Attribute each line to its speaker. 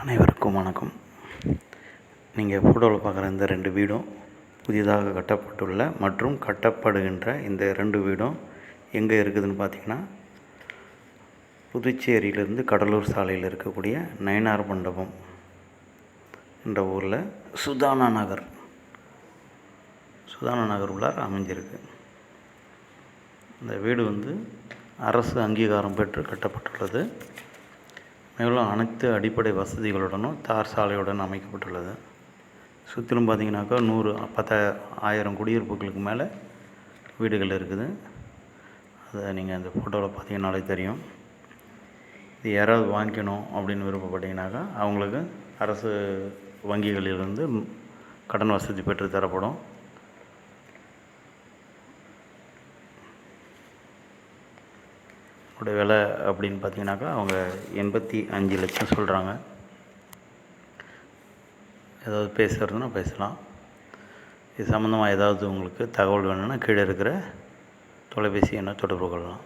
Speaker 1: அனைவருக்கும் வணக்கம். நீங்கள் ஃபோட்டோவில் பார்க்குற இந்த 2 வீடும் புதிதாக கட்டப்பட்டுள்ள மற்றும் கட்டப்படுகின்ற இந்த 2 வீடும் எங்கே இருக்குதுன்னு பார்த்தீங்கன்னா, புதுச்சேரியிலேருந்து கடலூர் சாலையில் இருக்கக்கூடிய நயினார் மண்டபம் என்ற ஊரில் சுதானா நகர் உள்ளார் அமைஞ்சிருக்கு. இந்த வீடு அரசு அங்கீகாரம் பெற்று கட்டப்பட்டுள்ளது. மேலும் அனைத்து அடிப்படை வசதிகளுடனும் தார் சாலையுடன் அமைக்கப்பட்டுள்ளது. சுற்றிலும் பார்த்திங்கனாக்கா 10,000 குடியிருப்புகளுக்கு மேலே வீடுகள் இருக்குது. அதை நீங்கள் அந்த ஃபோட்டோவில் பார்த்தீங்கன்னாலே தெரியும். இது யாராவது வாங்கிக்கணும் அப்படின்னு விருப்பப்பட்டீங்கன்னாக்கா அவங்களுக்கு அரசு வங்கிகளிலிருந்து கடன் வசதி பெற்று தரப்படும். உடைய விலை அப்படின்னு பார்த்தீங்கன்னாக்கா அவங்க 85 லட்சம் சொல்கிறாங்க. ஏதாவது பேசுகிறதுனா பேசலாம். இது சம்மந்தமாக ஏதாவது உங்களுக்கு தகவல் வேணும்னா கீழே இருக்கிற தொலைபேசி எண்ணை தொடர்பு கொள்ளலாம்.